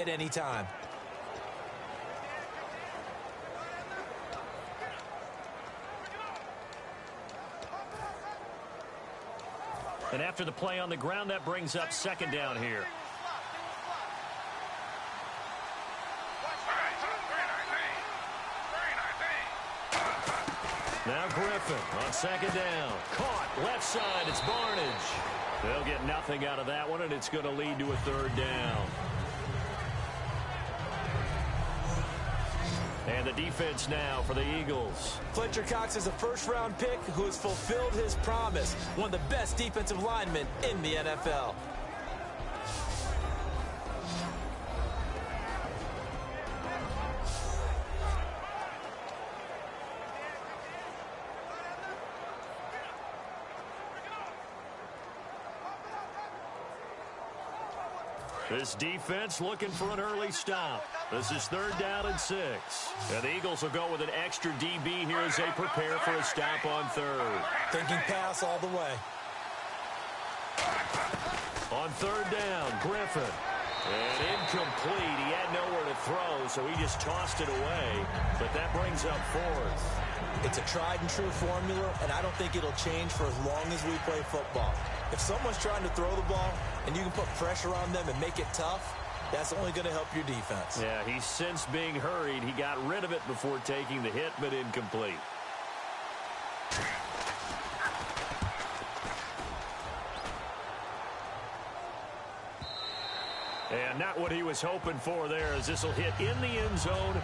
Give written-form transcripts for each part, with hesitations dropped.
at any time. And after the play on the ground, that brings up second down here. Now Griffin on second down. Caught left side. It's Barnage. They'll get nothing out of that one, and it's going to lead to a third down. And the defense now for the Eagles. Fletcher Cox is a first-round pick who has fulfilled his promise. One of the best defensive linemen in the NFL. This defense looking for an early stop. This is third down and 6. And the Eagles will go with an extra DB here as they prepare for a stop on third. Thinking pass all the way. On third down, Griffin. And incomplete. He had nowhere to throw, so he just tossed it away. But that brings up fourth. It's a tried-and-true formula, and I don't think it'll change for as long as we play football. If someone's trying to throw the ball and you can put pressure on them and make it tough, that's only going to help your defense. Yeah, he's since being hurried. He got rid of it before taking the hit, but incomplete. And not what he was hoping for there, as this will hit in the end zone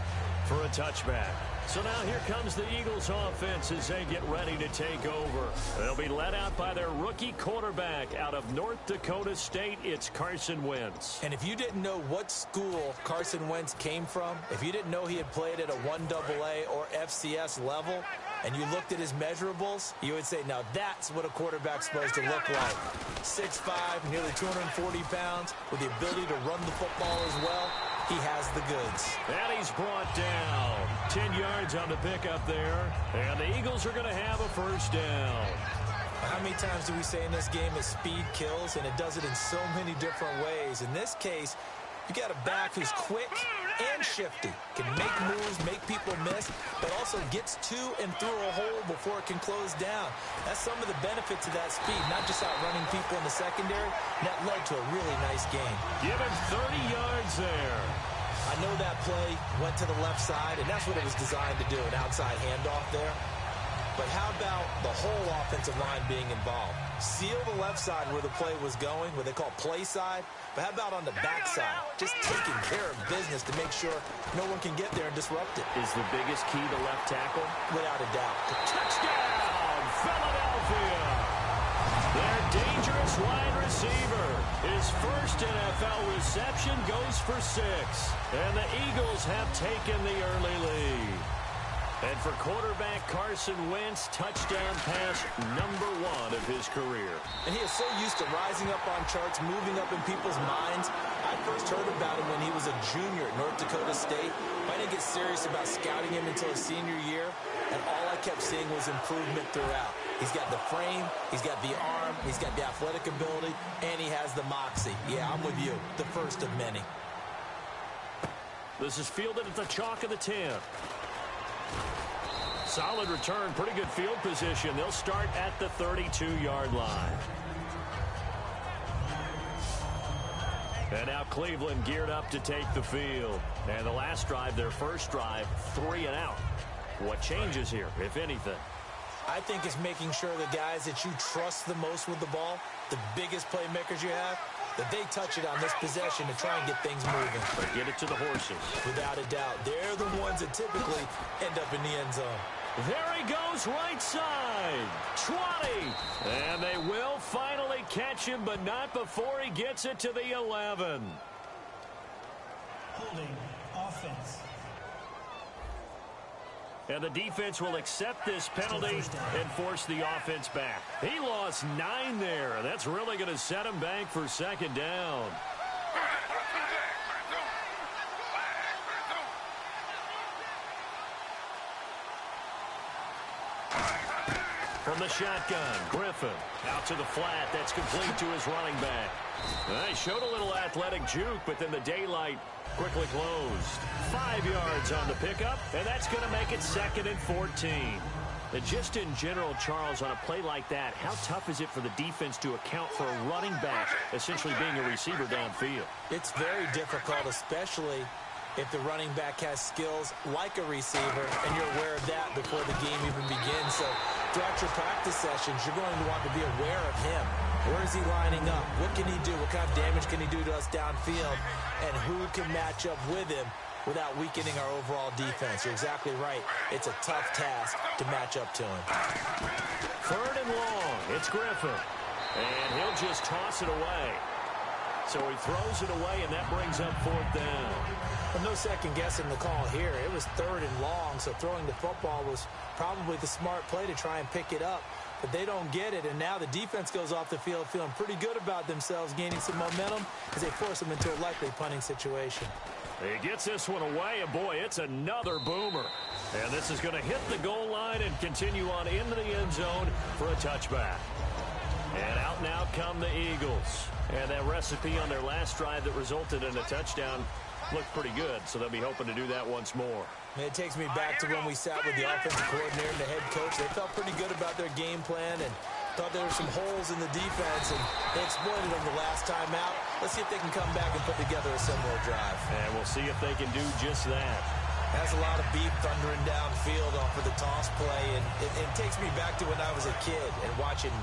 for a touchback. So now here comes the Eagles offense as they get ready to take over. They'll be led out by their rookie quarterback out of North Dakota State. It's Carson Wentz. And if you didn't know what school Carson Wentz came from, if you didn't know he had played at a 1AA or FCS level, and you looked at his measurables, you would say, now that's what a quarterback's supposed to look like. 6'5", nearly 240 pounds, with the ability to run the football as well. He has the goods. And he's brought down. 10 yards on the pickup there. And the Eagles are going to have a first down. How many times do we say in this game that speed kills, and it does it in so many different ways? In this case, you got a back who's quick and shifty, can make moves, make people miss, but also gets to and through a hole before it can close down. That's some of the benefits of that speed, not just outrunning people in the secondary. And that led to a really nice game. Give him 30 yards there. I know that play went to the left side, and that's what it was designed to do, an outside handoff there. But how about the whole offensive line being involved? Seal the left side where the play was going, what they call play side. But how about on the backside? Just taking care of business to make sure no one can get there and disrupt it. Is the biggest key to left tackle? Without a doubt. Touchdown, Philadelphia! Their dangerous wide receiver. His first NFL reception goes for 6. And the Eagles have taken the early lead. And for quarterback Carson Wentz, touchdown pass number 1 of his career. And he is so used to rising up on charts, moving up in people's minds. I first heard about him when he was a junior at North Dakota State. I didn't get serious about scouting him until his senior year, and all I kept seeing was improvement throughout. He's got the frame, he's got the arm, he's got the athletic ability, and he has the moxie. Yeah, I'm with you. The first of many. This is fielded at the chalk of the 10. Solid return, pretty good field position. They'll start at the 32-yard line. And now Cleveland geared up to take the field. And the last drive, their first drive, 3 and out. What changes here, if anything? I think it's making sure the guys that you trust the most with the ball, the biggest playmakers you have, that they touch it on this possession to try and get things moving. But get it to the horses. Without a doubt. They're the ones that typically end up in the end zone. There he goes, right side. 20. And they will finally catch him, but not before he gets it to the 11. Holding offense. And the defense will accept this penalty and force the offense back. He lost 9 there. That's really going to set him back for second down. From the shotgun, Griffin out to the flat. That's complete to his running back. They showed a little athletic juke, but then the daylight quickly closed. 5 yards on the pickup, and that's going to make it 2nd and 14. And just in general, Charles, on a play like that, how tough is it for the defense to account for a running back essentially being a receiver downfield? It's very difficult, especially if the running back has skills like a receiver, and you're aware of that before the game even begins. So throughout your practice sessions, you're going to want to be aware of him. Where is he lining up? What can he do? What kind of damage can he do to us downfield? And who can match up with him without weakening our overall defense? You're exactly right. It's a tough task to match up to him. 3rd and long. It's Griffin. And he'll just toss it away. So he throws it away, and that brings up 4th down. Well, no second guessing the call here. It was 3rd and long, so throwing the football was probably the smart play to try and pick it up. But they don't get it, and now the defense goes off the field feeling pretty good about themselves, gaining some momentum as they force them into a likely punting situation. He gets this one away, and boy, it's another boomer. And this is going to hit the goal line and continue on into the end zone for a touchback. And out now come the Eagles. And that recipe on their last drive that resulted in a touchdown looked pretty good, so they'll be hoping to do that once more. It takes me back to when we sat with the offensive coordinator and the head coach. They felt pretty good about their game plan and thought there were some holes in the defense, and they exploited them the last time out. Let's see if they can come back and put together a similar drive. And we'll see if they can do just that. Has a lot of beef thundering downfield off of the toss play, and it takes me back to when I was a kid and watching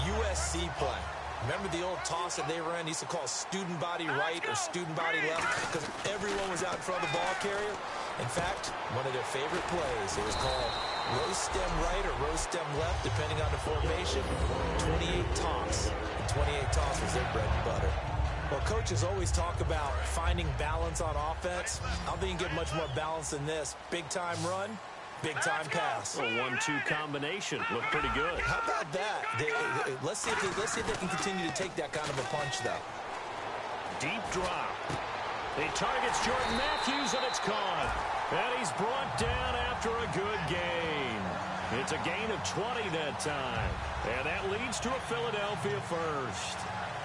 USC play. Remember the old toss that they ran? They used to call student body right or student body left because everyone was out in front of the ball carrier. In fact, one of their favorite plays, it was called roast stem right or roast stem left, depending on the formation. 28 toss. And 28 toss was their bread and butter. Well, coaches always talk about finding balance on offense. I don't think you can get much more balance than this. Big-time run, big-time pass. A 1-2 combination. Looked pretty good. How about that? Let's see if they can continue to take that kind of a punch, though. Deep drop. He targets Jordan Matthews, and it's caught. And he's brought down after a good gain. It's a gain of 20 that time. And that leads to a Philadelphia first.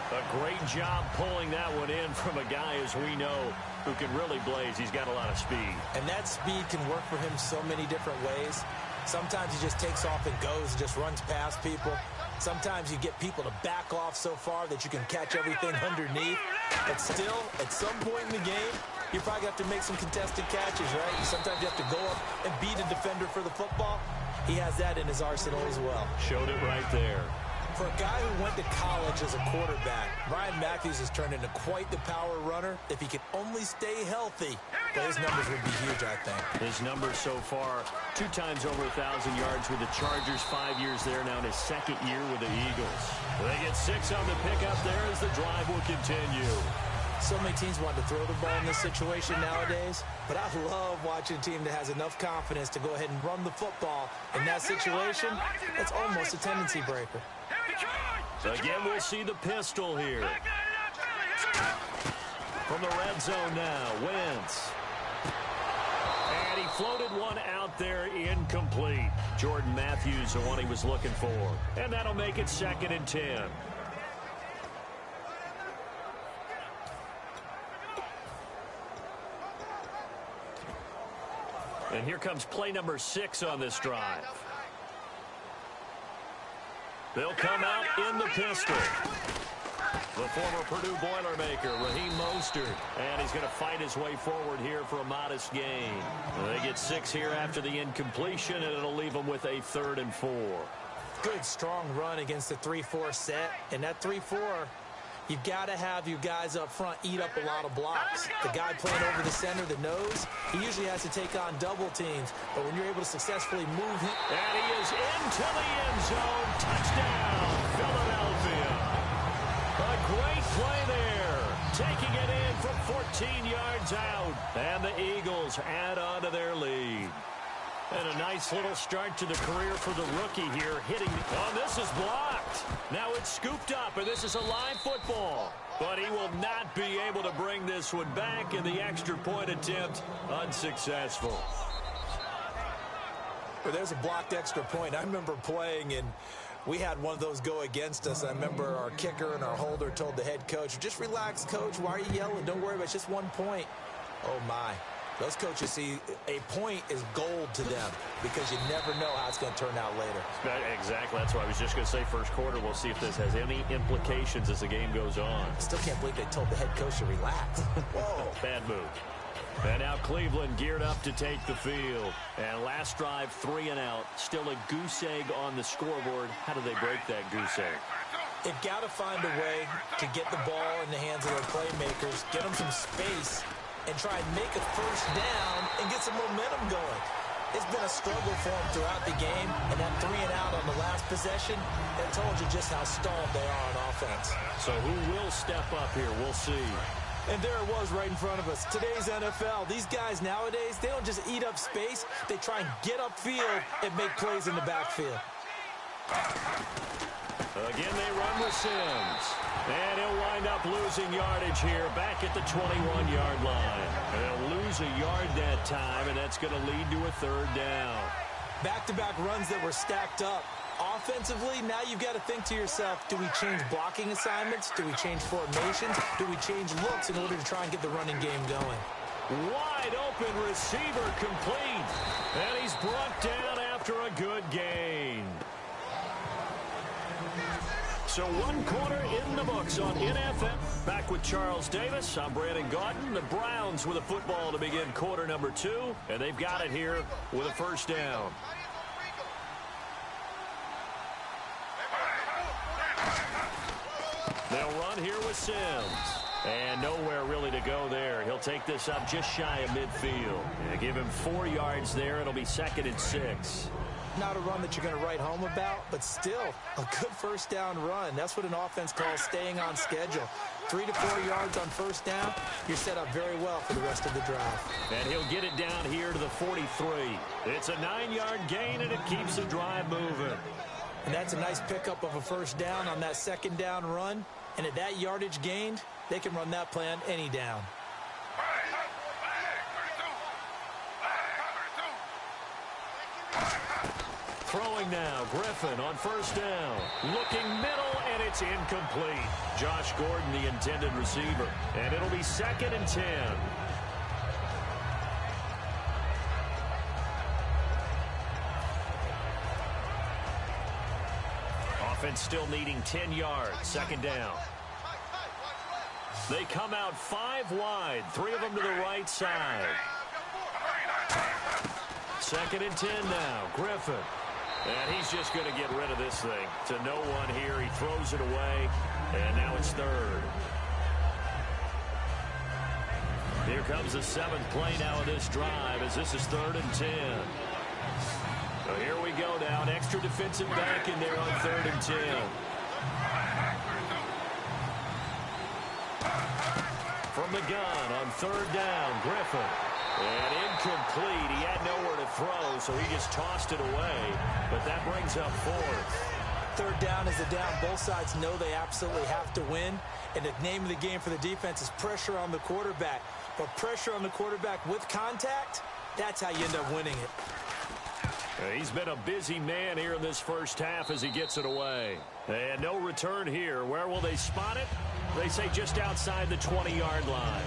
A great job pulling that one in from a guy, as we know, who can really blaze. He's got a lot of speed. And that speed can work for him so many different ways. Sometimes he just takes off and goes and just runs past people. Sometimes you get people to back off so far that you can catch everything underneath. But still, at some point in the game, you probably have to make some contested catches, right? Sometimes you have to go up and beat a defender for the football. He has that in his arsenal as well. Showed it right there. For a guy who went to college as a quarterback, Ryan Matthews has turned into quite the power runner. If he could only stay healthy, his numbers would be huge, I think. His numbers so far, 2 times over 1,000 yards with the Chargers, 5 years there now in his 2nd year with the Eagles. They get 6 on the pickup there as the drive will continue. So many teams want to throw the ball in this situation nowadays, but I love watching a team that has enough confidence to go ahead and run the football. In that situation, it's almost a tendency breaker. So again, we'll see the pistol here. From the red zone now, Wentz. And he floated one out there incomplete. Jordan Matthews, the one he was looking for. And that'll make it 2nd and 10. And here comes play number 6 on this drive. They'll come out in the pistol. The former Purdue Boilermaker, Raheem Mostert. And he's going to fight his way forward here for a modest gain. They get 6 here after the incompletion, and it'll leave them with a 3rd and 4. Good, strong run against the 3-4 set. And that 3-4, you've got to have your guys up front eat up a lot of blocks. The guy playing over the center, the nose, he usually has to take on double teams. But when you're able to successfully move him. And he is into the end zone. Touchdown, Philadelphia. A great play there. Taking it in from 14 yards out. And the Eagles add on to their lead. And a nice little start to the career for the rookie here, hitting. Oh, this is blocked. Now it's scooped up, and this is a live football. But he will not be able to bring this one back, and the extra point attempt unsuccessful. Well, there's a blocked extra point. I remember playing, and We had one of those go against us. I remember our kicker and our holder told the head coach, just relax, coach. Why are you yelling? Don't worry about it. It's just 1 point. Oh, my. Those coaches see a point is gold to them because you never know how it's going to turn out later. Exactly. That's what I was just going to say. First quarter, we'll see if this has any implications as the game goes on. I still can't believe they told the head coach to relax. Whoa. Bad move. And now Cleveland geared up to take the field. And last drive, 3 and out. Still a goose egg on the scoreboard. How do they break that goose egg? They've got to find a way to get the ball in the hands of their playmakers, get them some space, and try and make a first down and get some momentum going. It's been a struggle for them throughout the game, and that 3 and out on the last possession, that told you just how stalled they are on offense. So who will step up here? We'll see. And there it was right in front of us. Today's NFL, these guys nowadays, they don't just eat up space. They try and get upfield and make plays in the backfield. Again, they run with Sims. And he'll wind up losing yardage here back at the 21-yard line. And he'll lose a yard that time, and that's going to lead to a third down. Back-to-back runs that were stacked up. Offensively, now you've got to think to yourself, do we change blocking assignments? Do we change formations? Do we change looks in order to try and get the running game going? Wide open receiver complete. And he's brought down after a good gain. So 1 quarter in the books on NFL. Back with Charles Davis. I'm Brandon Gaudin. The Browns with a football to begin quarter number 2. And they've got it here with a first down. They'll run here with Sims. And nowhere really to go there. He'll take this up just shy of midfield. And give him 4 yards there. It'll be 2nd and 6. Not a run that you're going to write home about, but still a good first down run. That's what an offense calls staying on schedule. 3 to 4 yards on first down, you're set up very well for the rest of the drive. And he'll get it down here to the 43. It's a 9-yard gain, and it keeps the drive moving. And that's a nice pickup of a first down on that second down run. And at that yardage gained, they can run that play on any down. Throwing now, Griffin on first down. Looking middle, and it's incomplete. Josh Gordon, the intended receiver. And it'll be 2nd and 10. Offense still needing 10 yards. 2nd down. They come out 5 wide. 3 of them to the right side. 2nd and 10 now. Griffin. And he's just going to get rid of this thing. To no one here. He throws it away. And now it's 3rd. Here comes the 7th play now of this drive as this is 3rd and 10. So here we go now. An extra defensive back in there on 3rd and 10. From the gun on 3rd down, Griffin. And incomplete. He had nowhere to throw, so he just tossed it away. But that brings up 4th. 3rd down is the down. Both sides know they absolutely have to win. And the name of the game for the defense is pressure on the quarterback. But pressure on the quarterback with contact, that's how you end up winning it. He's been a busy man here in this first half as he gets it away. And no return here. Where will they spot it? They say just outside the 20-yard line.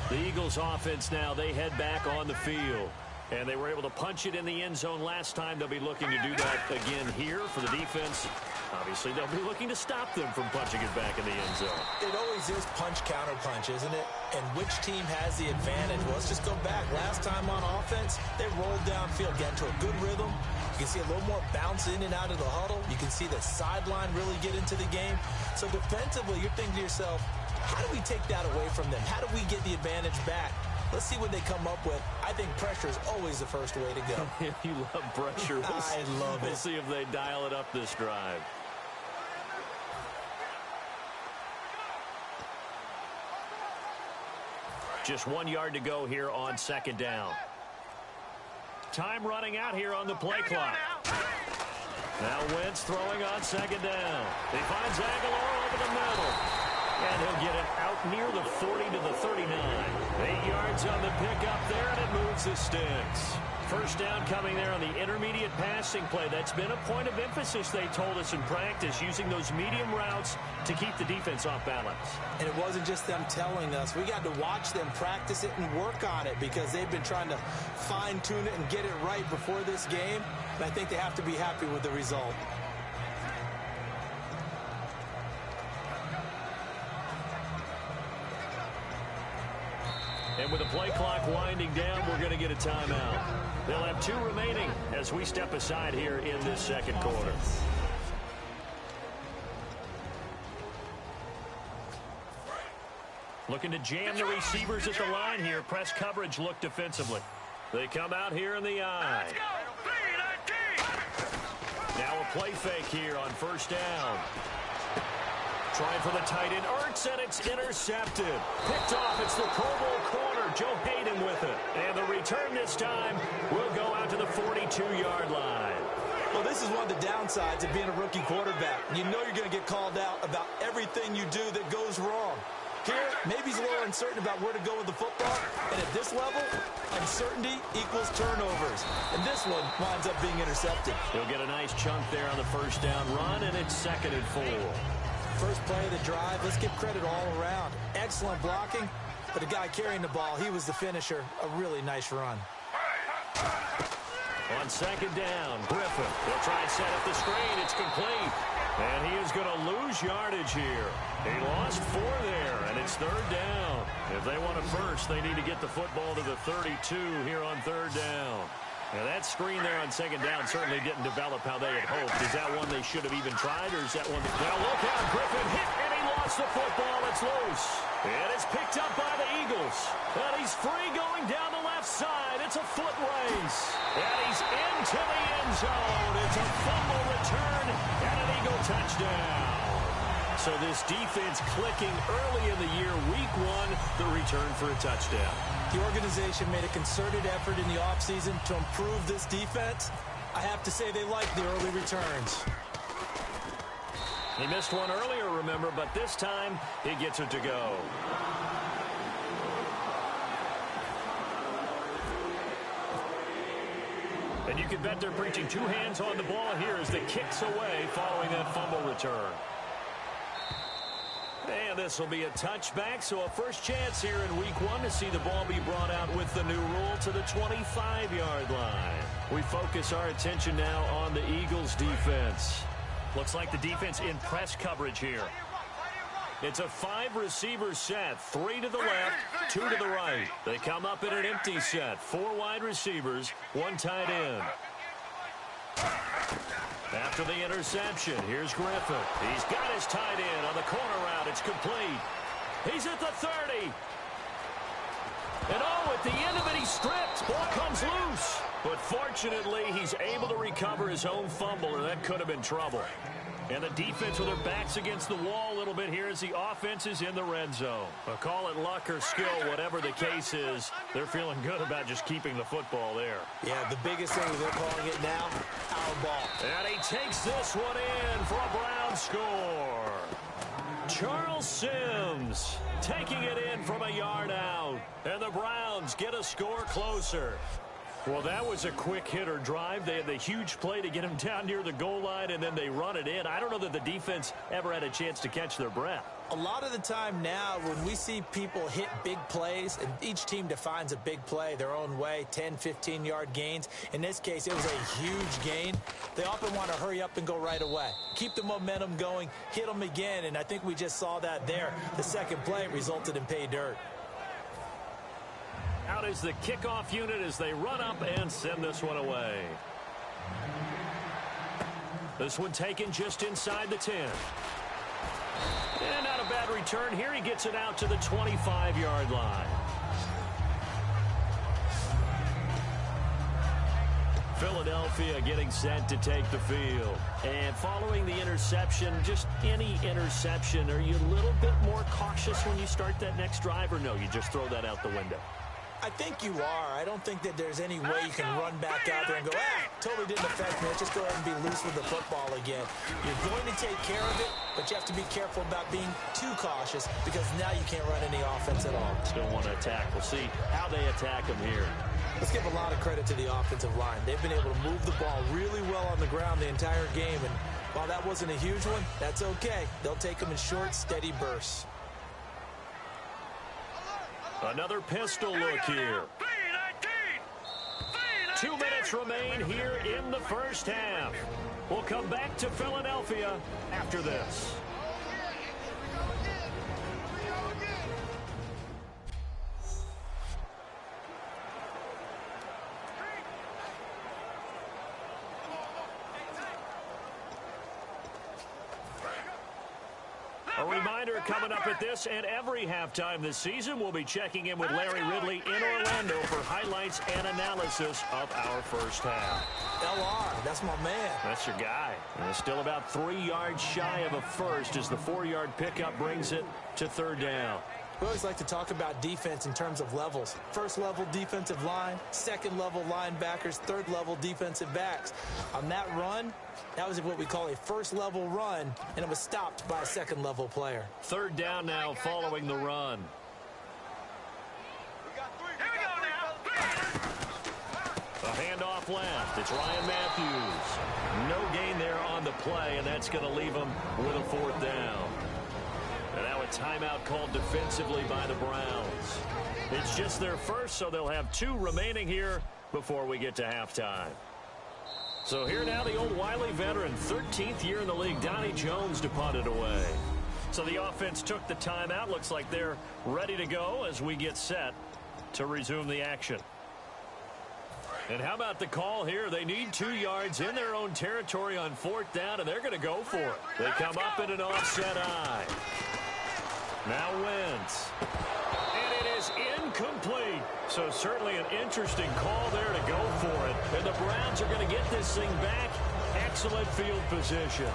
The Eagles offense now, they head back on the field. And they were able to punch it in the end zone last time. They'll be looking to do that again here for the defense. Obviously, they'll be looking to stop them from punching it back in the end zone. It always is punch-counter-punch, isn't it? And which team has the advantage? Well, let's just go back. Last time on offense, they rolled downfield, got into a good rhythm. You can see a little more bounce in and out of the huddle. You can see the sideline really get into the game. So defensively, you're thinking to yourself, how do we take that away from them? How do we get the advantage back? Let's see what they come up with. I think pressure is always the first way to go. You love pressure. I love it. We'll see if they dial it up this drive. Just 1 yard to go here on 2nd down. Time running out here on the play clock. Now Wentz throwing on 2nd down. He finds Aguilar over the middle. And he'll get it out near the 40 to the 39. 8 yards on the pickup there, and it moves the sticks. First down coming there on the intermediate passing play. That's been a point of emphasis, they told us in practice, using those medium routes to keep the defense off balance. And it wasn't just them telling us. We got to watch them practice it and work on it because they've been trying to fine-tune it and get it right before this game. And I think they have to be happy with the result. And with the play clock winding down, we're going to get a timeout. They'll have 2 remaining as we step aside here in this second quarter. Looking to jam the receivers at the line here. Press coverage look defensively. They come out here in the eye. Now a play fake here on first down. Trying for the tight end, Ertz, and it's intercepted. Picked off, it's the Pro Bowl corner, Joe Hayden with it. And the return this time will go out to the 42-yard line. Well, this is one of the downsides of being a rookie quarterback. You know you're going to get called out about everything you do that goes wrong. Here, maybe he's a little uncertain about where to go with the football. And at this level, uncertainty equals turnovers. And this one winds up being intercepted. He'll get a nice chunk there on the first down run, and it's 2nd and 4. First play of the drive, let's give credit all around. Excellent blocking, but the guy carrying the ball, he was the finisher. A really nice run. On second down, Griffin. He'll try and set up the screen. It's complete. And he is going to lose yardage here. He lost 4 there, and it's 3rd down. If they want a first, they need to get the football to the 32 here on 3rd down. Now, that screen there on second down certainly didn't develop how they had hoped. Is that one they should have even tried, or is that one that... Now, look out, Griffin hit, and he lost the football. It's loose. And it's picked up by the Eagles. And he's free going down the left side. It's a foot race. And he's into the end zone. It's a fumble return and an Eagle touchdown. So this defense clicking early in the year, week 1, the return for a touchdown. The organization made a concerted effort in the offseason to improve this defense. I have to say they like the early returns. He missed one earlier, remember, but this time he gets it to go. And you can bet they're preaching 2 hands on the ball here as the kick's away following that fumble return. And this will be a touchback, so a first chance here in week 1 to see the ball be brought out with the new rule to the 25-yard line. We focus our attention now on the Eagles' defense. Looks like the defense in press coverage here. It's a 5-receiver set, 3 to the left, 2 to the right. They come up in an empty set, 4 wide receivers, 1 tight end. After the interception, here's Griffin. He's got his tight end on the corner route. It's complete. He's at the 30. And oh, at the end of it, he's stripped. Ball comes loose. But fortunately, he's able to recover his own fumble, or that could have been trouble. And the defense with their backs against the wall a little bit here as the offense is in the red zone. But call it luck or skill, whatever the case is, they're feeling good about just keeping the football there. Yeah, the biggest thing they're calling it now, our ball. And he takes this one in for a Brown score. Charles Sims taking it in from a yard out. And the Browns get a score closer. Well, that was a quick hitter drive. They had the huge play to get him down near the goal line, and then they run it in. I don't know that the defense ever had a chance to catch their breath. A lot of the time now, when we see people hit big plays, and each team defines a big play their own way, 10, 15-yard gains. In this case, it was a huge gain. They often want to hurry up and go right away. Keep the momentum going, hit them again, and I think we just saw that there. The second play resulted in pay dirt. Out is the kickoff unit as they run up and send this one away. This one taken just inside the 10. And not a bad return here. He gets it out to the 25-yard line. Philadelphia getting set to take the field. And following the interception, just any interception, are you a little bit more cautious when you start that next drive, or no, you just throw that out the window? I think you are. I don't think that there's any way you can run back out there and go, totally didn't affect me. Let's just go ahead and be loose with the football again. You're going to take care of it, but you have to be careful about being too cautious because now you can't run any offense at all. Still want to attack. We'll see how they attack them here. Let's give a lot of credit to the offensive line. They've been able to move the ball really well on the ground the entire game, and while that wasn't a huge one, that's okay. They'll take them in short, steady bursts. Another pistol look here. 2 minutes remain here in the first half. We'll come back to Philadelphia after this. A reminder coming up at this and every halftime this season, we'll be checking in with Larry Ridley in Orlando for highlights and analysis of our first half. LR, that's my man. That's your guy. And still about 3 yards shy of a first as the 4-yard pickup brings it to third down. We always like to talk about defense in terms of levels. First level defensive line, second level linebackers, third level defensive backs. On that run, that was what we call a first level run, and it was stopped by a second level player. Third down now following the run. A handoff left. It's Ryan Matthews. No gain there on the play, and that's going to leave him with a fourth down. And now a timeout called defensively by the Browns. It's just their first, so they'll have 2 remaining here before we get to halftime. So here now the old wily veteran, 13th year in the league, Donnie Jones, to punt it away. So the offense took the timeout. Looks like they're ready to go as we get set to resume the action. And how about the call here? They need 2 yards in their own territory on fourth down, and they're going to go for it. They come up in an offset eye. Now Wentz. And it is incomplete. So certainly an interesting call there to go for it. And the Browns are going to get this thing back. Excellent field position.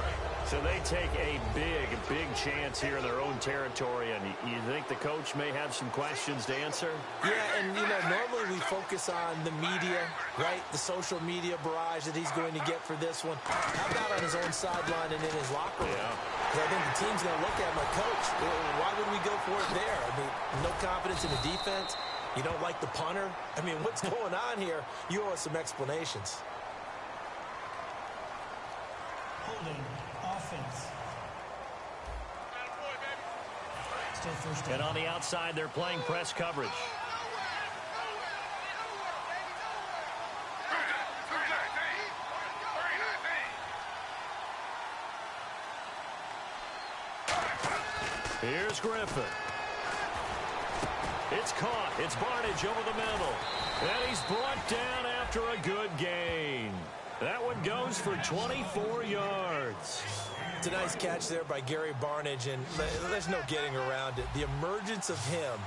So they take a big, big chance here in their own territory. And you think the coach may have some questions to answer? Yeah, and, normally we focus on the media, right? The social media barrage that he's going to get for this one. How about on his own sideline and in his locker room? Yeah. Because I think the team's going to look at him like, Coach, why would we go for it there? I mean, no confidence in the defense. You don't like the punter. I mean, what's going on here? You owe us some explanations. Holding. Offense. Still first down. And on the outside, they're playing press coverage. Here's Griffin. It's caught. It's Barnage over the middle. And he's brought down after a good gain. That one goes for 24 yards. It's a nice catch there by Gary Barnage, and there's no getting around it. The emergence of him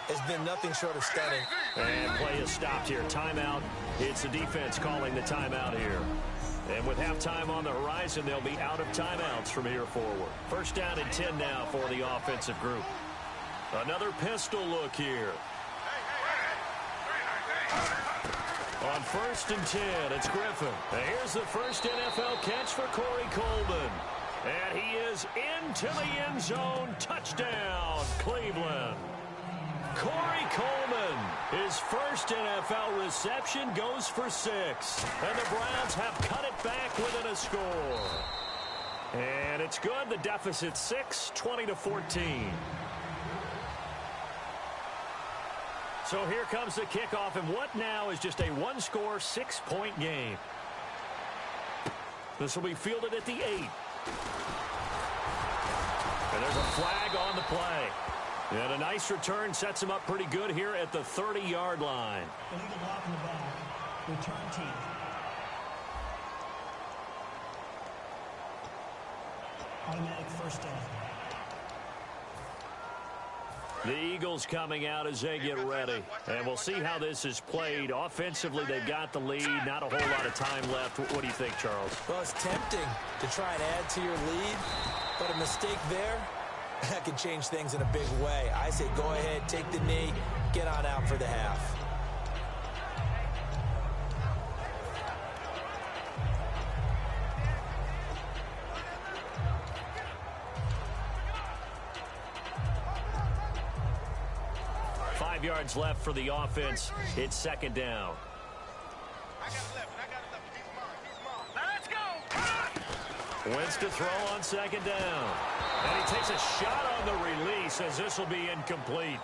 has been nothing short of stunning. And play is stopped here. Timeout. It's the defense calling the timeout here. And with halftime on the horizon, they'll be out of timeouts from here forward. First down and 10 now for the offensive group. Another pistol look here. On first and 10, it's Griffin. And here's the first NFL catch for Corey Coleman. And he is into the end zone. Touchdown, Cleveland. Corey Coleman, his first NFL reception, goes for 6. And the Browns have cut it back within a score. And it's good. The deficit 6, 20-14. So here comes the kickoff, and what now is just a one-score, 6-point game. This will be fielded at the 8. And there's a flag on the play. And a nice return sets him up pretty good here at the 30-yard line. Illegal lock in the back. Return team. Automatic first down. The Eagles coming out as they get ready. And we'll see how this is played. Offensively, they've got the lead. Not a whole lot of time left. What do you think, Charles? Well, it's tempting to try and add to your lead, but a mistake there, That can change things in a big way. I say go ahead, take the knee, get on out for the half. Yards left for the offense. It's second down. Let's go. Wins to throw on second down. And he takes a shot on the release as this will be incomplete.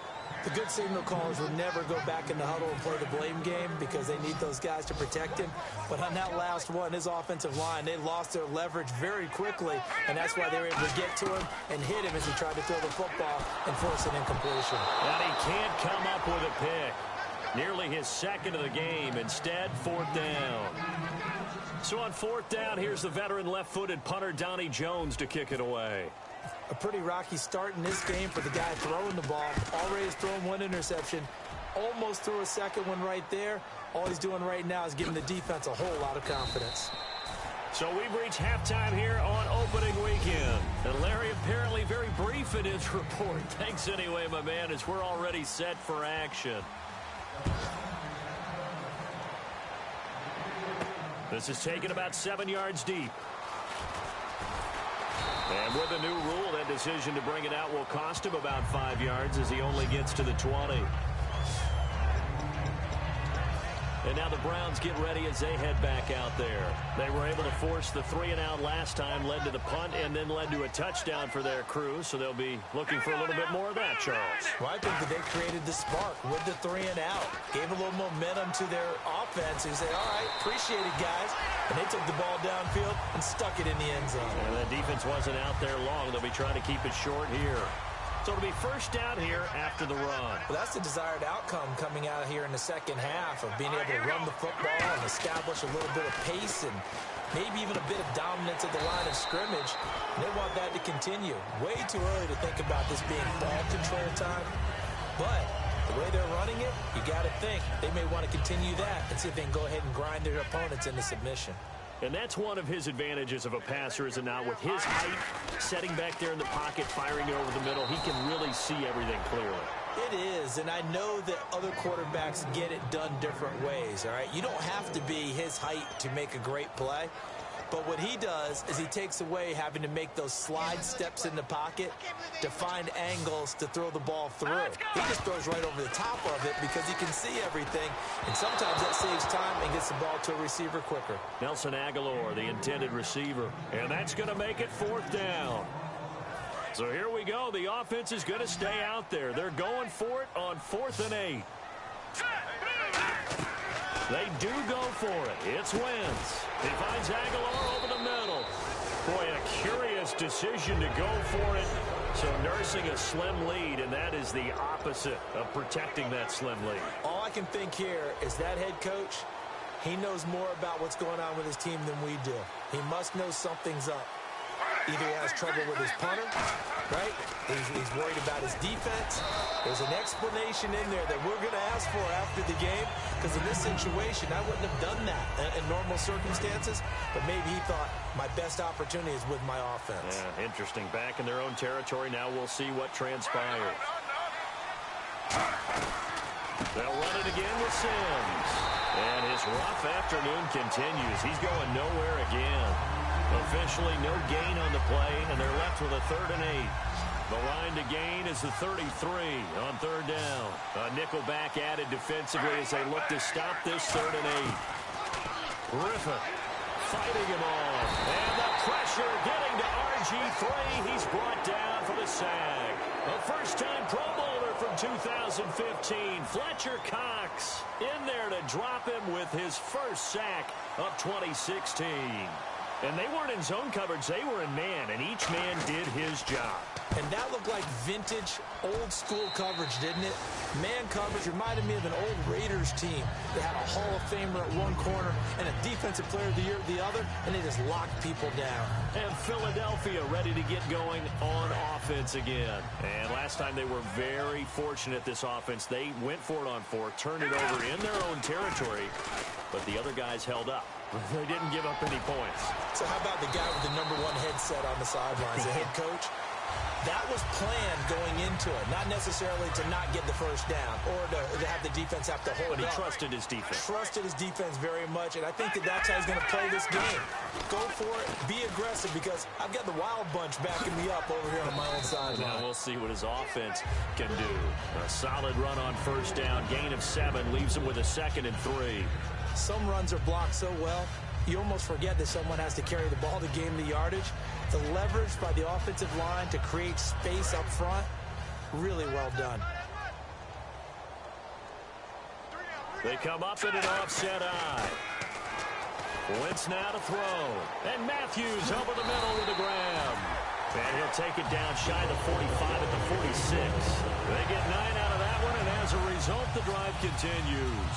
The good signal callers would never go back in the huddle and play the blame game because they need those guys to protect him. But on that last one, his offensive line, they lost their leverage very quickly, and that's why they were able to get to him and hit him as he tried to throw the football and force an incompletion. And he can't come up with a pick. Nearly his second of the game. Instead, fourth down. So on fourth down, here's the veteran left-footed punter Donnie Jones to kick it away. A pretty rocky start in this game for the guy throwing the ball. Already has thrown one interception. Almost threw a second one right there. All he's doing right now is giving the defense a whole lot of confidence. So we've reached halftime here on opening weekend. And Larry apparently very brief in his report. Thanks anyway, my man, as we're already set for action. This is taken about 7 yards deep. And with a new rule, that decision to bring it out will cost him about 5 yards as he only gets to the 20. And now the Browns get ready as they head back out there. They were able to force the 3-and-out last time, led to the punt, and then led to a touchdown for their crew. So they'll be looking for a little bit more of that, Charles. Well, I think that they created the spark with the 3-and-out. Gave a little momentum to their offense. They said, all right, appreciate it, guys. And they took the ball downfield and stuck it in the end zone. And the defense wasn't out there long. They'll be trying to keep it short here. So it'll be first down here after the run. Well, that's the desired outcome coming out here in the second half of being able to run the football and establish a little bit of pace and maybe even a bit of dominance at the line of scrimmage. And they want that to continue. Way too early to think about this being ball control time. But the way they're running it, you got to think they may want to continue that and see if they can go ahead and grind their opponents into submission. And that's one of his advantages of a passer, is it not? With his height, setting back there in the pocket, firing it over the middle, he can really see everything clearly. It is, and I know that other quarterbacks get it done different ways, all right? You don't have to be his height to make a great play. But what he does is he takes away having to make those slide steps in the pocket to find angles to throw the ball through. He just throws right over the top of it because he can see everything, and sometimes that saves time and gets the ball to a receiver quicker. Nelson Aguilar, the intended receiver, and that's going to make it fourth down. So here we go. The offense is going to stay out there. They're going for it on 4th and 8. They do go for it. It's Wentz. He finds Aguilar over the middle. Boy, a curious decision to go for it. So nursing a slim lead, and that is the opposite of protecting that slim lead. All I can think here is that head coach, he knows more about what's going on with his team than we do. He must know something's up. Either he has trouble with his punter, right? He's worried about his defense. There's an explanation in there that we're going to ask for after the game, because in this situation, I wouldn't have done that in normal circumstances, but maybe he thought my best opportunity is with my offense. Yeah, interesting. Back in their own territory. Now we'll see what transpires. They'll run it again with Sims. And his rough afternoon continues. He's going nowhere again. Officially no gain on the play, and they're left with a 3rd and 8. The line to gain is the 33 on 3rd down. A nickel back added defensively as they look to stop this 3rd and 8. Griffin fighting him off. And the pressure getting to RG3. He's brought down for the sack. A first-time Pro Bowler from 2015, Fletcher Cox, in there to drop him with his first sack of 2016. And they weren't in zone coverage. They were in man, and each man did his job. And that looked like vintage, old-school coverage, didn't it? Man coverage reminded me of an old Raiders team. They had a Hall of Famer at one corner and a Defensive Player of the Year at the other, and they just locked people down. And Philadelphia ready to get going on offense again. And last time they were very fortunate, this offense. They went for it on 4, turned it over in their own territory, but the other guys held up. They didn't give up any points. So how about the guy with the #1 headset on the sidelines, the head coach? That was planned going into it, not necessarily to not get the first down or to have the defense have to hold it up. But he trusted his defense. Trusted his defense very much, and I think that's how he's going to play this game. Go for it, be aggressive, because I've got the wild bunch backing me up over here on my own sideline. Now we'll see what his offense can do. A solid run on first down, gain of 7, leaves him with a 2nd and 3. Some runs are blocked so well, you almost forget that someone has to carry the ball to gain the yardage. The leverage by the offensive line to create space up front, really well done. They come up in an offset eye. Wentz now to throw. And Matthews over the middle with a grab. And he'll take it down shy of the 45 at the 46. They get 9 out of that one, and as a result, the drive continues.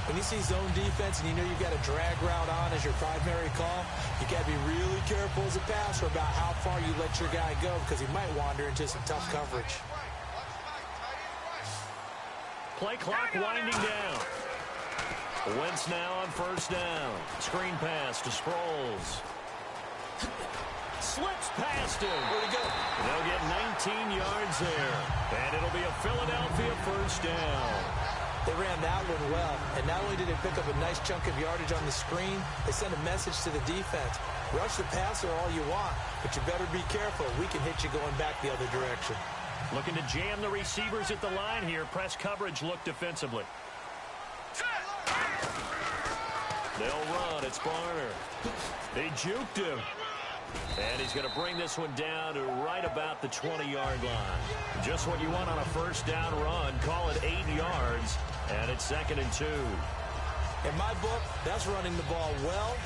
When you see zone defense and you know you've got a drag route on as your primary call, you got to be really careful as a passer about how far you let your guy go, because he might wander into some tough coverage. Play clock winding down. Wentz now on first down. Screen pass to Sproles. Slips past him. Where'd he go? They'll get 19 yards there. And it'll be a Philadelphia first down. They ran that one well, and not only did they pick up a nice chunk of yardage on the screen, they sent a message to the defense. Rush the passer all you want, but you better be careful. We can hit you going back the other direction. Looking to jam the receivers at the line here. Press coverage look defensively. They'll run. It's Barner. They juked him. And he's going to bring this one down to right about the 20-yard line. Just what you want on a first down run. Call it 8 yards. And it's 2nd and 2. In my book, that's running the ball well,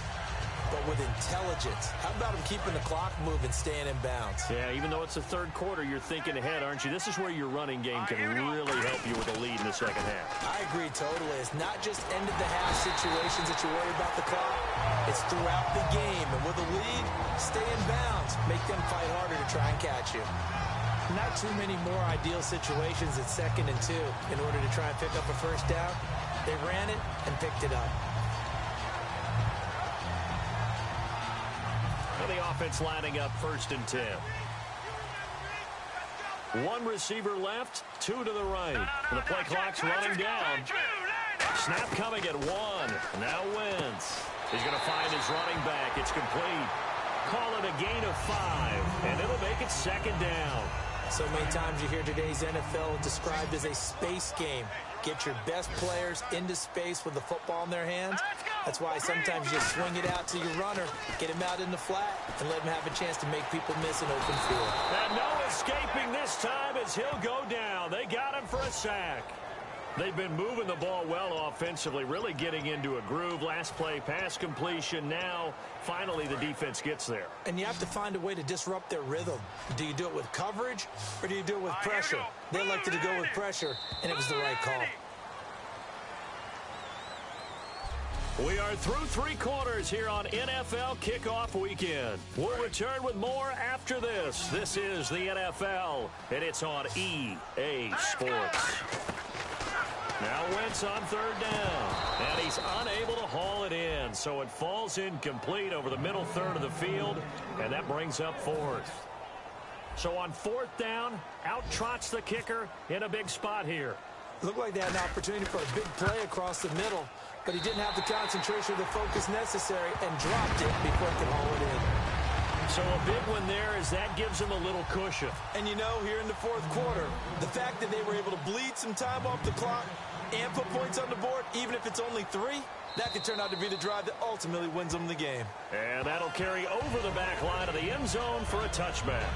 but with intelligence. How about him keeping the clock moving, staying in bounds? Yeah, even though it's the third quarter, you're thinking ahead, aren't you? This is where your running game can really help you with a lead in the second half. I agree totally. It's not just end-of-the-half situations that you worry about the clock. It's throughout the game. And with a lead, stay in bounds. Make them fight harder to try and catch you. Not too many more ideal situations at 2nd and 2 in order to try and pick up a first down. They ran it and picked it up. And the offense lining up 1st and 10. One receiver left, 2 to the right. And the play clock's running down. Snap coming at 1. Now Wentz. He's going to find his running back. It's complete. Call it a gain of 5, and it'll make it 2nd down. So many times you hear today's NFL described as a space game. Get your best players into space with the football in their hands. That's why sometimes you swing it out to your runner, get him out in the flat, and let him have a chance to make people miss an open field. And no escaping this time as he'll go down. They got him for a sack. They've been moving the ball well offensively, really getting into a groove. Last play, pass completion. Now, finally, the defense gets there. And you have to find a way to disrupt their rhythm. Do you do it with coverage, or do you do it with pressure? They elected to go with pressure, and it was the right call. We are through 3 quarters here on NFL Kickoff Weekend. We'll return with more after this. This is the NFL, and it's on EA Sports. Now Wentz on 3rd down, and he's unable to haul it in, so it falls incomplete over the middle third of the field, and that brings up 4th. So on 4th down, out trots the kicker in a big spot here. Looked like they had an opportunity for a big play across the middle, but he didn't have the concentration or the focus necessary and dropped it before he could haul it in. So a big one there as that gives him a little cushion. And you know, here in the 4th quarter, the fact that they were able to bleed some time off the clock and put points on the board, even if it's only 3, that could turn out to be the drive that ultimately wins them the game. And that'll carry over the back line of the end zone for a touchback.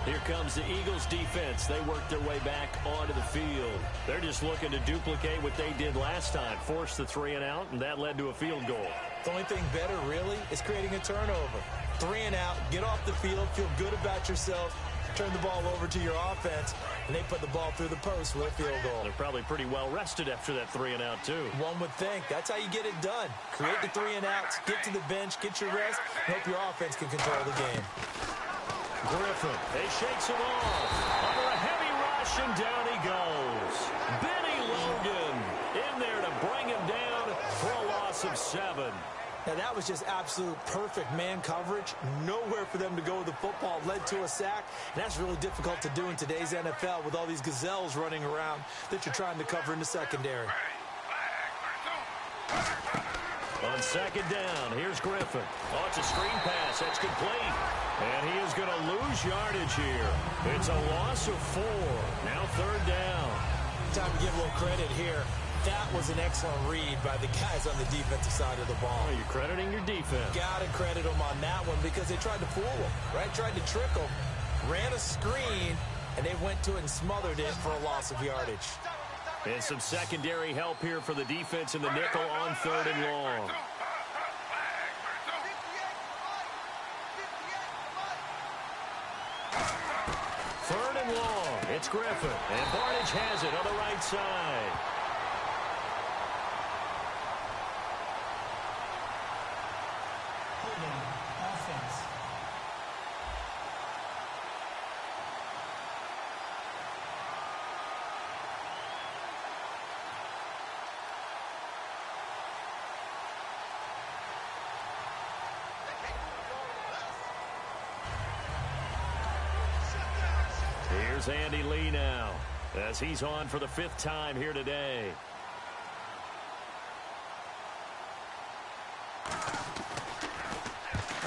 Here comes the Eagles defense. They work their way back onto the field. They're just looking to duplicate what they did last time, force the 3 and out, and that led to a field goal. The only thing better, really, is creating a turnover. 3 and out, get off the field, feel good about yourself, turn the ball over to your offense, and they put the ball through the post with a field goal. They're probably pretty well rested after that 3 and out, too. One would think. That's how you get it done. Create the 3 and outs, get to the bench, get your rest, and hope your offense can control the game. Griffin, they shakes him off. Under a heavy rush, and down he goes. Benny Logan in there to bring him down for a loss of 7. Now, that was just absolute perfect man coverage. Nowhere for them to go with the football. Led to a sack. And that's really difficult to do in today's NFL with all these gazelles running around that you're trying to cover in the secondary. On second down, here's Griffin. Oh, it's a screen pass. That's complete. And he is going to lose yardage here. It's a loss of 4. Now third down. Time to give a little credit here. That was an excellent read by the guys on the defensive side of the ball. Oh, you're crediting your defense. Got to credit them on that one because they tried to fool them, right? Tried to trick them. Ran a screen, and they went to it and smothered it for a loss of yardage. And some secondary help here for the defense in the nickel on third and long. Third and long. It's Griffin. And Barnage has it on the right side. Holding offense. Here's Andy Lee now as he's on for the 5th time here today.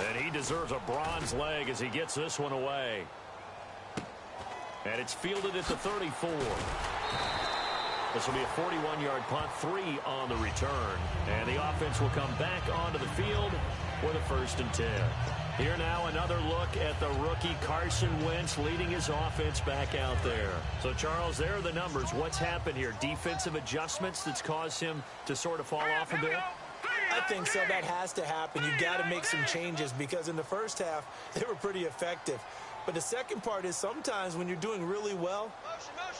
And he deserves a bronze leg as he gets this one away. And it's fielded at the 34. This will be a 41-yard punt, 3 on the return. And the offense will come back onto the field with a 1st and 10. Here now another look at the rookie Carson Wentz leading his offense back out there. So, Charles, there are the numbers. What's happened here? Defensive adjustments that's caused him to sort of fall off a bit? I think so. That has to happen. You've got to make some changes because in the first half, they were pretty effective. But the second part is sometimes when you're doing really well,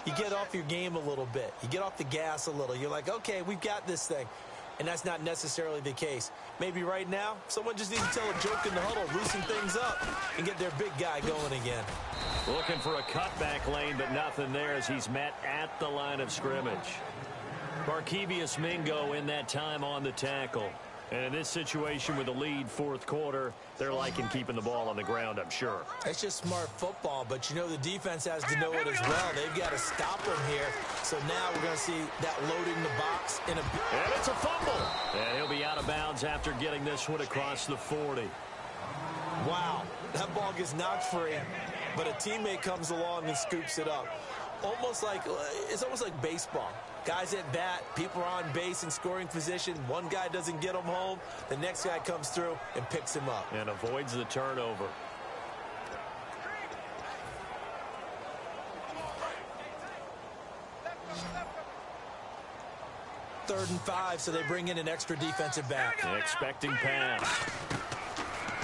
you get off your game a little bit. You get off the gas a little. You're like, okay, we've got this thing. And that's not necessarily the case. Maybe right now, someone just needs to tell a joke in the huddle, loosen things up, and get their big guy going again. Looking for a cutback lane, but nothing there as he's met at the line of scrimmage. Barkevius Mingo in that time on the tackle. And in this situation with the lead 4th quarter, they're liking keeping the ball on the ground, I'm sure. It's just smart football, but you know the defense has to know it as well. They've got to stop them here. So now we're going to see that loading the box in a... And it's a fumble. And he'll be out of bounds after getting this one across the 40. Wow, that ball gets knocked free, but a teammate comes along and scoops it up. It's almost like baseball. Guys at bat, people are on base in scoring position. One guy doesn't get him home. The next guy comes through and picks him up. And avoids the turnover. Third and 5, so they bring in an extra defensive back. Expecting pass.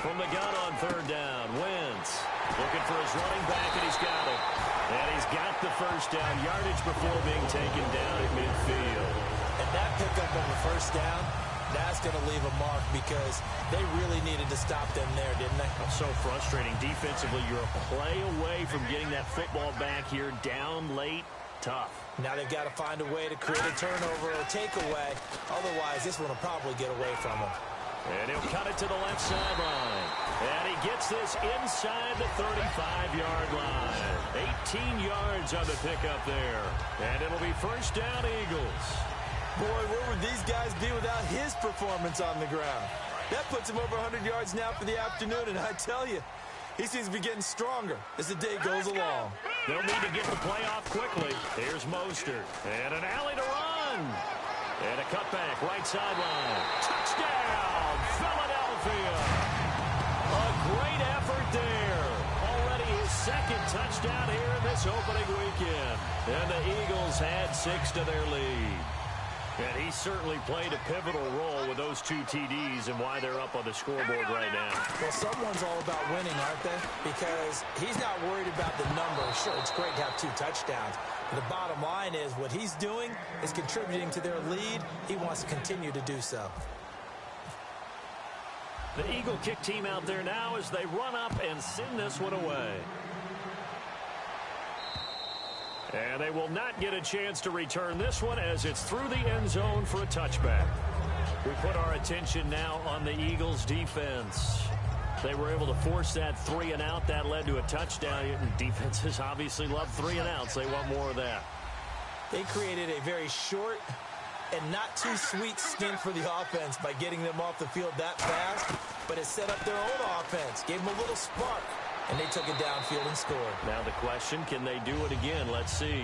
From the gun on third down, Wentz looking for his running back, and he's got it. And he's got the 1st down, yardage before being taken down at midfield. And that pickup on the 1st down, that's going to leave a mark because they really needed to stop them there, didn't they? So frustrating. Defensively, you're a play away from getting that football back here, down late, tough. Now they've got to find a way to create a turnover or takeaway. Otherwise, this one will probably get away from them. And he'll cut it to the left sideline. And he gets this inside the 35-yard line. 18 yards on the pickup there. And it'll be 1st down, Eagles. Boy, where would these guys be without his performance on the ground? That puts him over 100 yards now for the afternoon, and I tell you, he seems to be getting stronger as the day goes along. They'll need to get the play off quickly. Here's Mostert. And an alley to run. And a cutback, right sideline. Touchdown, Philadelphia. A great effort there. Already his 2nd touchdown here in this opening weekend. And the Eagles add 6 to their lead. And he certainly played a pivotal role with those 2 TDs and why they're up on the scoreboard right now. Well, someone's all about winning, aren't they? Because he's not worried about the numbers. Sure, it's great to have 2 touchdowns. But the bottom line is what he's doing is contributing to their lead. He wants to continue to do so. The Eagle kick team out there now as they run up and send this one away. And they will not get a chance to return this one as it's through the end zone for a touchback. We put our attention now on the Eagles' defense. They were able to force that 3-and-out. That led to a touchdown. Defenses obviously love 3-and-outs. They want more of that. They created a very short and not too sweet stint for the offense by getting them off the field that fast, but it set up their own offense, gave them a little spark, and they took it downfield and scored. Now the question, can they do it again? Let's see.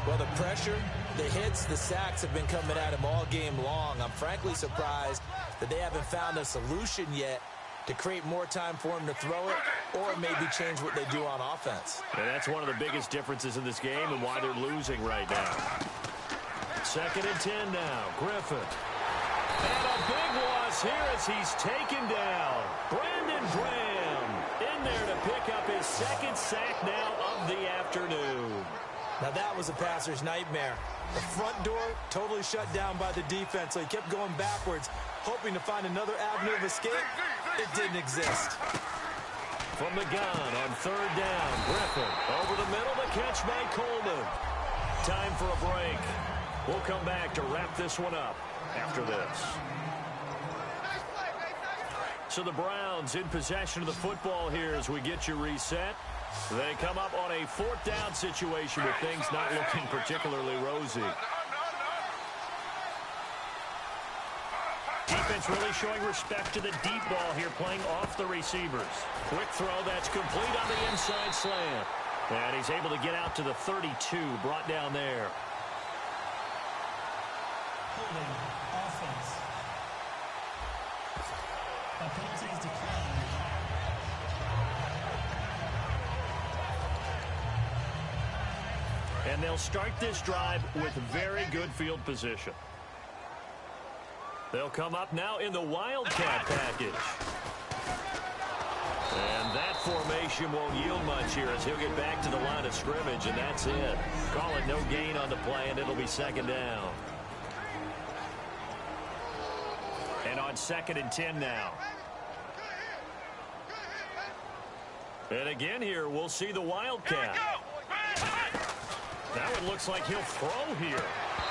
Well, the pressure, the hits, the sacks have been coming at him all game long. I'm frankly surprised that they haven't found a solution yet to create more time for him to throw it or maybe change what they do on offense. And that's one of the biggest differences in this game and why they're losing right now. 2nd and 10 now. Griffin. And a big loss here as he's taken down. Brandon Graham in there to pick up his 2nd sack now of the afternoon. Now that was a passer's nightmare. The front door totally shut down by the defense, so he kept going backwards, hoping to find another avenue of escape. It didn't exist. From the gun on 3rd down, Griffin over the middle, the catch by Coleman. Time for a break. We'll come back to wrap this one up after this. So the Browns in possession of the football here as we get you reset. They come up on a 4th down situation with things not looking particularly rosy. Defense really showing respect to the deep ball here, playing off the receivers. Quick throw that's complete on the inside slant. And he's able to get out to the 32, brought down there. Holding offense. The penalty is declined. And they'll start this drive with very good field position. They'll come up now in the Wildcat package. And that formation won't yield much here as he'll get back to the line of scrimmage, and that's it. Call it no gain on the play, and it'll be 2nd down. And on 2nd and 10 now. And again here, we'll see the Wildcat. Now it looks like he'll throw here.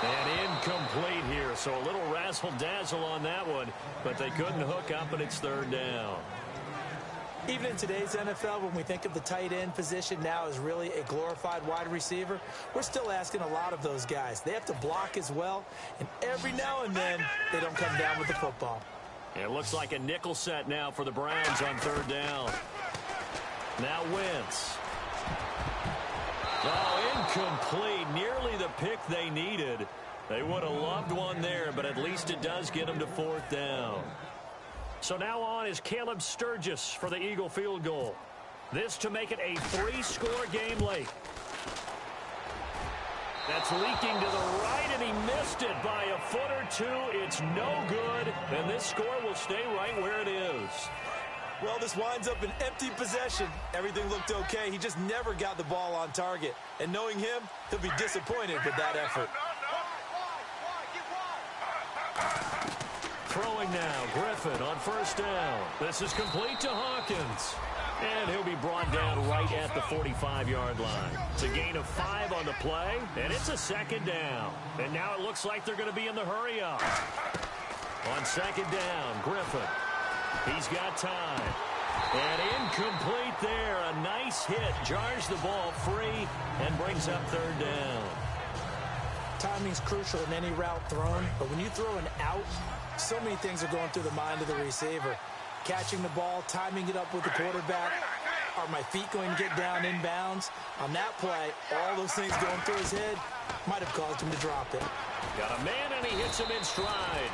And incomplete here, so a little razzle-dazzle on that one, but they couldn't hook up, and it's 3rd down. Even in today's NFL, when we think of the tight end position now as really a glorified wide receiver, we're still asking a lot of those guys. They have to block as well, and every now and then, they don't come down with the football. It looks like a nickel set now for the Browns on 3rd down. Now Wentz. Oh, incomplete. Nearly the pick they needed. They would have loved one there, but at least it does get them to 4th down. So now on is Caleb Sturgis for the Eagle field goal. This to make it a 3-score game late. That's leaking to the right, and he missed it by a foot or two. It's no good, and this score will stay right where it is. Well, this winds up an empty possession. Everything looked okay. He just never got the ball on target. And knowing him, he'll be disappointed with that effort. Throwing now, Griffin on 1st down. This is complete to Hawkins. And he'll be brought down right at the 45-yard line. It's a gain of 5 on the play, and it's a 2nd down. And now it looks like they're going to be in the hurry-up. On 2nd down, Griffin. He's got time. And incomplete there. A nice hit. Jars the ball free and brings up 3rd down. Timing's crucial in any route thrown, but when you throw an out, so many things are going through the mind of the receiver. Catching the ball, timing it up with the quarterback. Are my feet going to get down inbounds? On that play, all those things going through his head might have caused him to drop it. Got a man, and he hits him in stride.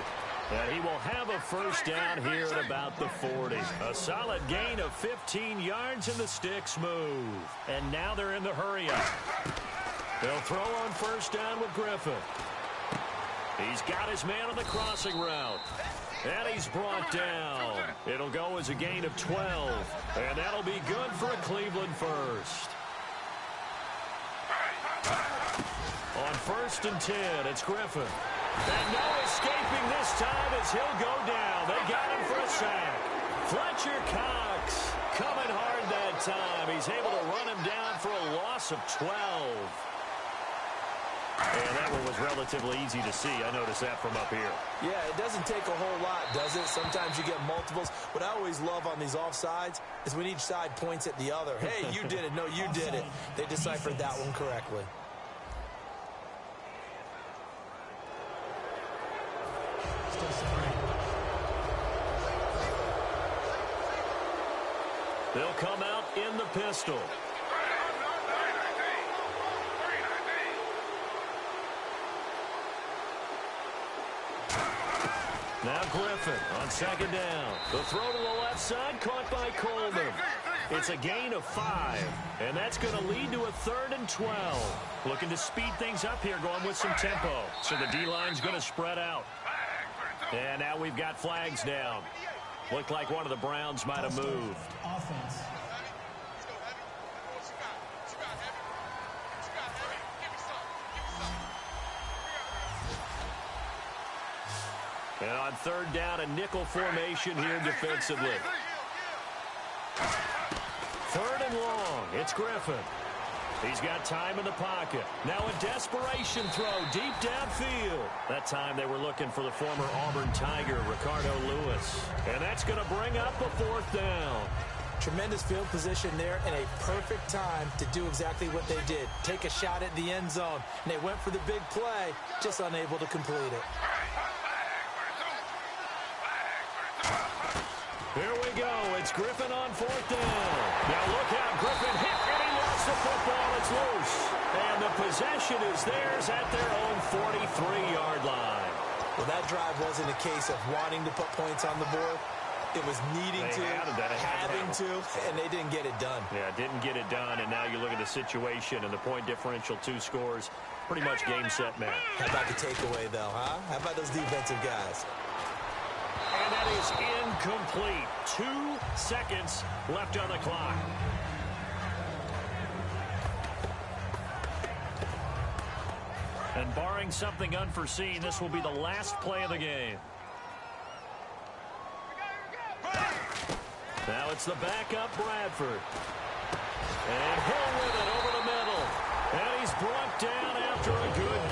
And he will have a 1st down here at about the 40. A solid gain of 15 yards, and the sticks move. And now they're in the hurry-up. They'll throw on 1st down with Griffin. He's got his man on the crossing route. And he's brought down. It'll go as a gain of 12. And that'll be good for a Cleveland first. On 1st and 10, it's Griffin. And no escaping this time as he'll go down. They got him for a sack. Fletcher Cox coming hard that time. He's able to run him down for a loss of 12. And that one was relatively easy to see. I noticed that from up here. Yeah, it doesn't take a whole lot, does it? Sometimes you get multiples. What I always love on these offsides is when each side points at the other. Hey, you did it. No, you did it. They deciphered that one correctly. They'll come out in the pistol. Now Griffin on second down. The throw to the left side caught by Coleman. It's a gain of 5, and that's going to lead to a 3rd and 12. Looking to speed things up here, going with some tempo. So the D-line's going to spread out. And now we've got flags down. Looked like one of the Browns might have moved. Offense. And on 3rd down, a nickel formation here defensively. 3rd and long. It's Griffin. He's got time in the pocket. Now a desperation throw deep downfield. That time they were looking for the former Auburn Tiger, Ricardo Lewis. And that's going to bring up a 4th down. Tremendous field position there and a perfect time to do exactly what they did. Take a shot at the end zone. And they went for the big play, just unable to complete it. Here we go. It's Griffin on 4th down. Now look out. Griffin hit and he lost the football. It's loose. And the possession is theirs at their own 43-yard line. Well, that drive wasn't a case of wanting to put points on the board. It was needing to, having to, and they didn't get it done. Yeah, didn't get it done, and now you look at the situation and the point differential, 2 scores, pretty much game, set, match. How about the takeaway, though, huh? How about those defensive guys? And that is incomplete. 2 seconds left on the clock. And barring something unforeseen, this will be the last play of the game. Now it's the backup Bradford. And Hill with it over the middle. And he's brought down after a good